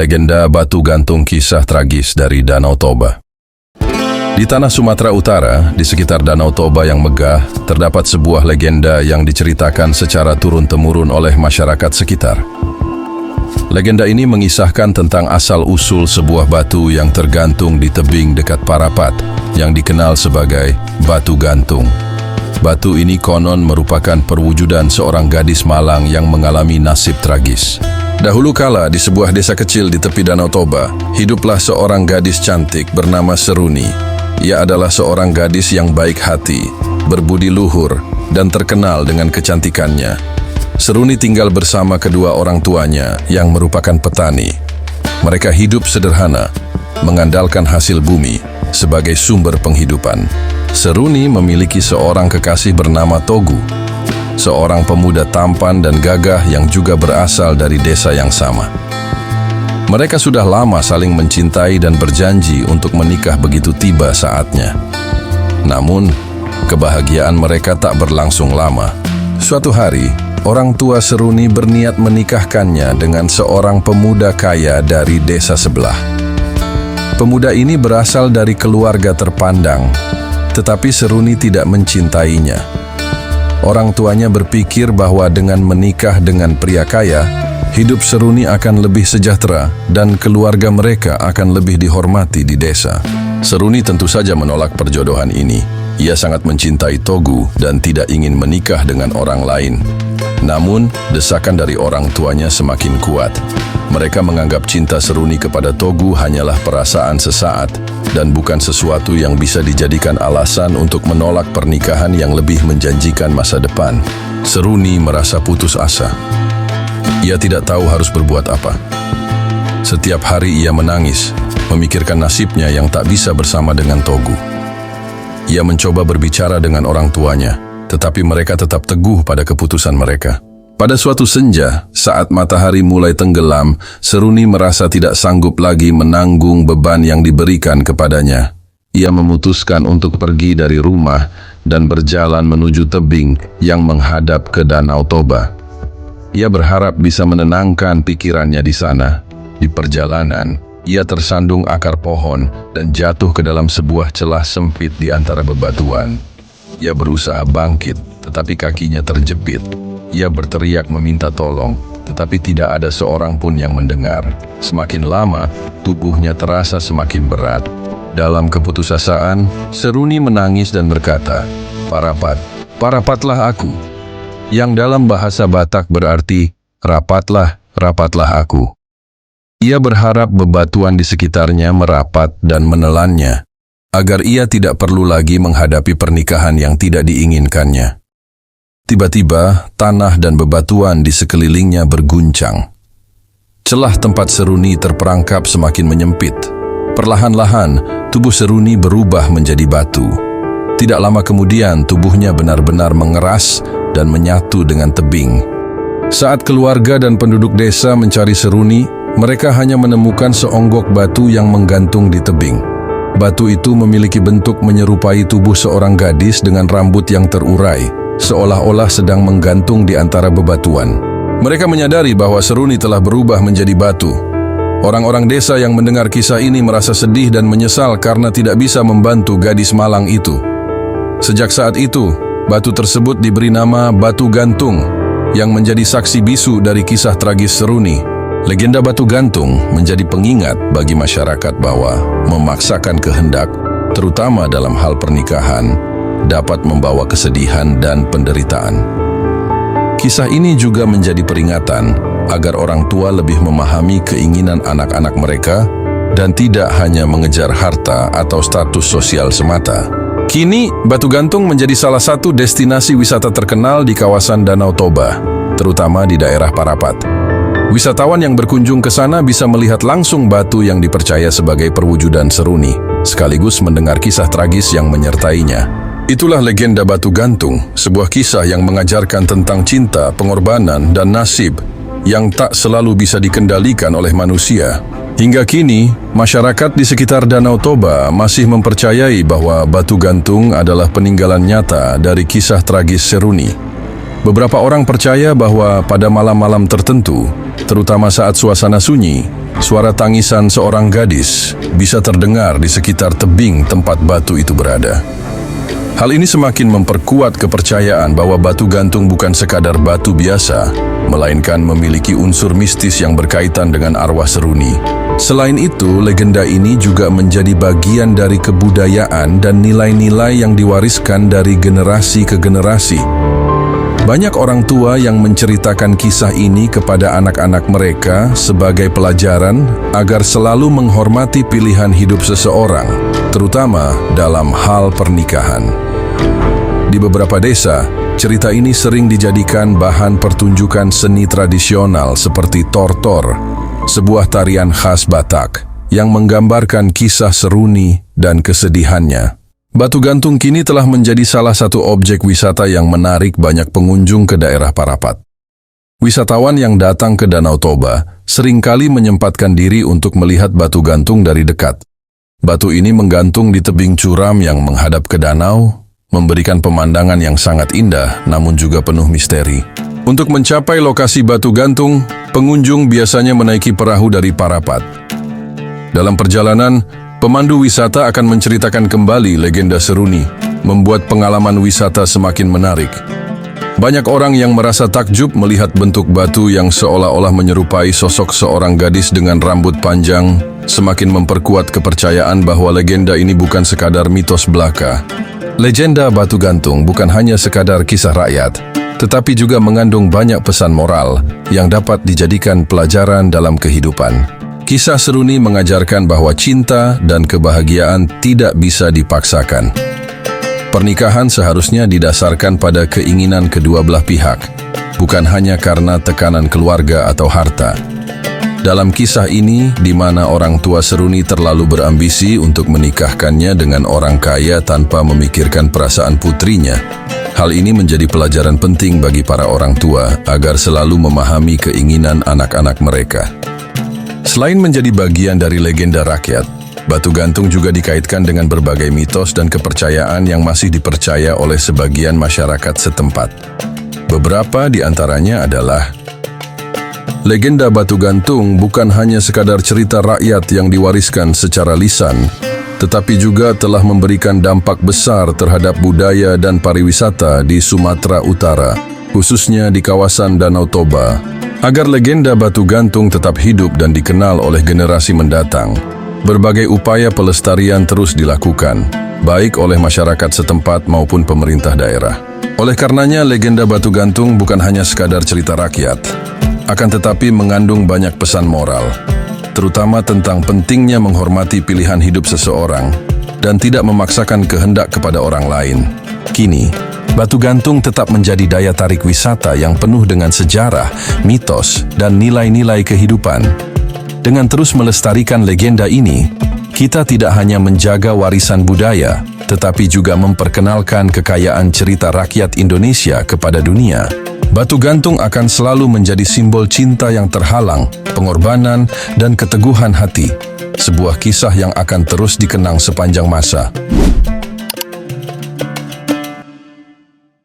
Legenda batu gantung kisah tragis dari Danau Toba. Di tanah Sumatera Utara, di sekitar Danau Toba yang megah, terdapat sebuah legenda yang diceritakan secara turun-temurun oleh masyarakat sekitar. Legenda ini mengisahkan tentang asal-usul sebuah batu yang tergantung di tebing dekat Parapat, yang dikenal sebagai batu gantung. Batu ini konon merupakan perwujudan seorang gadis malang yang mengalami nasib tragis. Dahulu kala di sebuah desa kecil di tepi Danau Toba, hiduplah seorang gadis cantik bernama Seruni. Ia adalah seorang gadis yang baik hati, berbudi luhur, dan terkenal dengan kecantikannya. Seruni tinggal bersama kedua orang tuanya yang merupakan petani. Mereka hidup sederhana, mengandalkan hasil bumi sebagai sumber penghidupan. Seruni memiliki seorang kekasih bernama Togu, seorang pemuda tampan dan gagah yang juga berasal dari desa yang sama. Mereka sudah lama saling mencintai dan berjanji untuk menikah begitu tiba saatnya. Namun, kebahagiaan mereka tak berlangsung lama. Suatu hari, orang tua Seruni berniat menikahkannya dengan seorang pemuda kaya dari desa sebelah. Pemuda ini berasal dari keluarga terpandang, tetapi Seruni tidak mencintainya. Orang tuanya berpikir bahwa dengan menikah dengan pria kaya, hidup Seruni akan lebih sejahtera dan keluarga mereka akan lebih dihormati di desa. Seruni tentu saja menolak perjodohan ini. Ia sangat mencintai Togu dan tidak ingin menikah dengan orang lain. Namun, desakan dari orang tuanya semakin kuat. Mereka menganggap cinta Seruni kepada Togu hanyalah perasaan sesaat dan bukan sesuatu yang bisa dijadikan alasan untuk menolak pernikahan yang lebih menjanjikan masa depan. Seruni merasa putus asa. Ia tidak tahu harus berbuat apa. Setiap hari ia menangis, memikirkan nasibnya yang tak bisa bersama dengan Togu. Ia mencoba berbicara dengan orang tuanya, tetapi mereka tetap teguh pada keputusan mereka. Pada suatu senja, saat matahari mulai tenggelam, Seruni merasa tidak sanggup lagi menanggung beban yang diberikan kepadanya. Ia memutuskan untuk pergi dari rumah dan berjalan menuju tebing yang menghadap ke Danau Toba. Ia berharap bisa menenangkan pikirannya di sana. Di perjalanan, ia tersandung akar pohon dan jatuh ke dalam sebuah celah sempit di antara bebatuan. Ia berusaha bangkit, tetapi kakinya terjepit. Ia berteriak meminta tolong, tetapi tidak ada seorang pun yang mendengar. Semakin lama, tubuhnya terasa semakin berat. Dalam keputusasaan, Seruni menangis dan berkata, "Parapat, parapatlah aku." Yang dalam bahasa Batak berarti, "Rapatlah, rapatlah aku." Ia berharap bebatuan di sekitarnya merapat dan menelannya, agar ia tidak perlu lagi menghadapi pernikahan yang tidak diinginkannya. Tiba-tiba, tanah dan bebatuan di sekelilingnya berguncang. Celah tempat Seruni terperangkap semakin menyempit. Perlahan-lahan, tubuh Seruni berubah menjadi batu. Tidak lama kemudian, tubuhnya benar-benar mengeras dan menyatu dengan tebing. Saat keluarga dan penduduk desa mencari Seruni, mereka hanya menemukan seonggok batu yang menggantung di tebing. Batu itu memiliki bentuk menyerupai tubuh seorang gadis dengan rambut yang terurai, seolah-olah sedang menggantung di antara bebatuan. Mereka menyadari bahwa Seruni telah berubah menjadi batu. Orang-orang desa yang mendengar kisah ini merasa sedih dan menyesal karena tidak bisa membantu gadis malang itu. Sejak saat itu, batu tersebut diberi nama Batu Gantung, yang menjadi saksi bisu dari kisah tragis Seruni. Legenda batu gantung menjadi pengingat bagi masyarakat bahwa memaksakan kehendak, terutama dalam hal pernikahan, dapat membawa kesedihan dan penderitaan. Kisah ini juga menjadi peringatan agar orang tua lebih memahami keinginan anak-anak mereka dan tidak hanya mengejar harta atau status sosial semata. Kini, Batu Gantung menjadi salah satu destinasi wisata terkenal di kawasan Danau Toba, terutama di daerah Parapat. Wisatawan yang berkunjung ke sana bisa melihat langsung batu yang dipercaya sebagai perwujudan Seruni, sekaligus mendengar kisah tragis yang menyertainya. Itulah legenda Batu Gantung, sebuah kisah yang mengajarkan tentang cinta, pengorbanan, dan nasib yang tak selalu bisa dikendalikan oleh manusia. Hingga kini, masyarakat di sekitar Danau Toba masih mempercayai bahwa Batu Gantung adalah peninggalan nyata dari kisah tragis Seruni. Beberapa orang percaya bahwa pada malam-malam tertentu, terutama saat suasana sunyi, suara tangisan seorang gadis bisa terdengar di sekitar tebing tempat batu itu berada. Hal ini semakin memperkuat kepercayaan bahwa batu gantung bukan sekadar batu biasa, melainkan memiliki unsur mistis yang berkaitan dengan arwah seruni. Selain itu, legenda ini juga menjadi bagian dari kebudayaan dan nilai-nilai yang diwariskan dari generasi ke generasi. Banyak orang tua yang menceritakan kisah ini kepada anak-anak mereka sebagai pelajaran agar selalu menghormati pilihan hidup seseorang, terutama dalam hal pernikahan. Di beberapa desa, cerita ini sering dijadikan bahan pertunjukan seni tradisional seperti tortor, sebuah tarian khas Batak yang menggambarkan kisah seruni dan kesedihannya. Batu gantung kini telah menjadi salah satu objek wisata yang menarik banyak pengunjung ke daerah Parapat. Wisatawan yang datang ke Danau Toba seringkali menyempatkan diri untuk melihat batu gantung dari dekat. Batu ini menggantung di tebing curam yang menghadap ke danau, memberikan pemandangan yang sangat indah namun juga penuh misteri. Untuk mencapai lokasi batu gantung, pengunjung biasanya menaiki perahu dari Parapat. Dalam perjalanan, pemandu wisata akan menceritakan kembali legenda seruni, membuat pengalaman wisata semakin menarik. Banyak orang yang merasa takjub melihat bentuk batu yang seolah-olah menyerupai sosok seorang gadis dengan rambut panjang, semakin memperkuat kepercayaan bahwa legenda ini bukan sekadar mitos belaka. Legenda batu gantung bukan hanya sekadar kisah rakyat, tetapi juga mengandung banyak pesan moral yang dapat dijadikan pelajaran dalam kehidupan. Kisah seruni mengajarkan bahwa cinta dan kebahagiaan tidak bisa dipaksakan. Pernikahan seharusnya didasarkan pada keinginan kedua belah pihak, bukan hanya karena tekanan keluarga atau harta. Dalam kisah ini, di mana orang tua seruni terlalu berambisi untuk menikahkannya dengan orang kaya tanpa memikirkan perasaan putrinya, hal ini menjadi pelajaran penting bagi para orang tua agar selalu memahami keinginan anak-anak mereka. Selain menjadi bagian dari legenda rakyat, batu gantung juga dikaitkan dengan berbagai mitos dan kepercayaan yang masih dipercaya oleh sebagian masyarakat setempat. Beberapa di antaranya adalah: legenda batu gantung bukan hanya sekadar cerita rakyat yang diwariskan secara lisan, tetapi juga telah memberikan dampak besar terhadap budaya dan pariwisata di Sumatera Utara, khususnya di kawasan Danau Toba. Agar legenda batu gantung tetap hidup dan dikenal oleh generasi mendatang, berbagai upaya pelestarian terus dilakukan, baik oleh masyarakat setempat maupun pemerintah daerah. Oleh karenanya, legenda batu gantung bukan hanya sekadar cerita rakyat, akan tetapi mengandung banyak pesan moral, terutama tentang pentingnya menghormati pilihan hidup seseorang dan tidak memaksakan kehendak kepada orang lain. Kini, batu gantung tetap menjadi daya tarik wisata yang penuh dengan sejarah, mitos, dan nilai-nilai kehidupan. Dengan terus melestarikan legenda ini, kita tidak hanya menjaga warisan budaya, tetapi juga memperkenalkan kekayaan cerita rakyat Indonesia kepada dunia. Batu gantung akan selalu menjadi simbol cinta yang terhalang, pengorbanan, dan keteguhan hati. Sebuah kisah yang akan terus dikenang sepanjang masa.